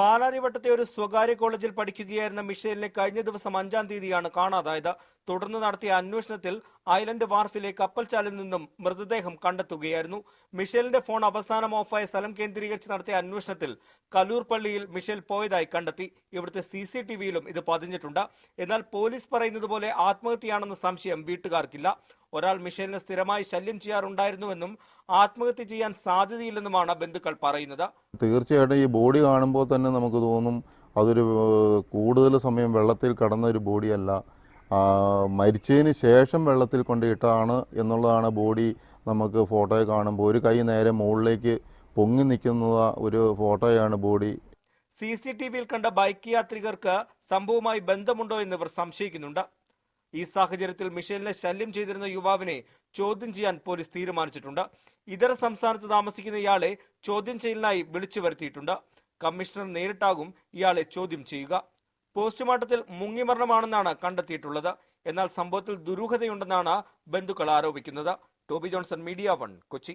പാലാരിവട്ടത്തെ ഒരു സ്വകാര്യ കോളേജിൽ പഠിക്കുകയായിരുന്ന മിഷേലിനെ കഴിഞ്ഞ ദിവസം 5-ാം തീയതിയാണ് കാണാതായത്. തുടർന്ന് നടത്തിയ അന്വേഷണത്തിൽ ഐലൻഡ് വാർഫിലെ കപ്പൽച്ചാലിൽ നിന്നും മൃതദേഹം കണ്ടെത്തുകയായിരുന്നു. മിഷേലിന്റെ ഫോൺ അവസാനം ഓഫായ സ്ഥലം കേന്ദ്രീകരിച്ച് നടത്തിയ അന്വേഷണത്തിൽ കലൂർ പള്ളിയിൽ മിഷേൽ പോയതായി കണ്ടെത്തി. ഇവിടുത്തെ CCTVയിലും ഇത് പതിഞ്ഞിട്ടുണ്ട്. എന്നാൽ പോലീസ് പറയുന്നത് പോലെ ആത്മഹത്യയാണെന്ന സംശയം വീട്ടുകാർക്കില്ല. ഒരാൾ മിഷേലിനെ സ്ഥിരമായി ശല്യം ചെയ്യാറുണ്ടായിരുന്നുവെന്നും ആത്മഹത്യ ചെയ്യാൻ സാധ്യതയില്ലെന്നുമാണ് ബന്ധുക്കൾ പറയുന്നത്. തീർച്ചയായിട്ടും ഈ ബോഡി കാണുമ്പോൾ തന്നെ നമുക്ക് തോന്നും അതൊരു കൂടുതൽ സമയം വെള്ളത്തിൽ കടന്ന ഒരു ബോഡിയല്ല, മരിച്ചതിന് ശേഷം വെള്ളത്തിൽ കൊണ്ടിട്ടാണ് എന്നുള്ളതാണ്. ബോഡി നമുക്ക് ഫോട്ടോയെ കാണുമ്പോൾ ഒരു കൈ നേരെ മുകളിലേക്ക് പൊങ്ങി നിൽക്കുന്ന ഒരു ഫോട്ടോയാണ് ബോഡി. CCTVയിൽ കണ്ട ബൈക്ക് യാത്രികർക്ക് സംഭവവുമായി ബന്ധമുണ്ടോ എന്നിവർ സംശയിക്കുന്നുണ്ട്. ഈ സാഹചര്യത്തിൽ മിഷേലിനെ ശല്യം ചെയ്തിരുന്ന യുവാവിനെ ചോദ്യം ചെയ്യാൻ പോലീസ് തീരുമാനിച്ചിട്ടുണ്ട്. ഇതര സംസ്ഥാനത്ത് താമസിക്കുന്ന ഇയാളെ ചോദ്യം ചെയ്യലിനായി വിളിച്ചു വരുത്തിയിട്ടുണ്ട്. കമ്മീഷണർ നേരിട്ടാകും ഇയാളെ ചോദ്യം ചെയ്യുക. പോസ്റ്റ്മോർട്ടത്തിൽ മുങ്ങിമരണമാണെന്നാണ് കണ്ടെത്തിയിട്ടുള്ളത്. എന്നാൽ സംഭവത്തിൽ ദുരൂഹതയുണ്ടെന്നാണ് ബന്ധുക്കൾ ആരോപിക്കുന്നത്. Toby Johnson, media 1, Kochi.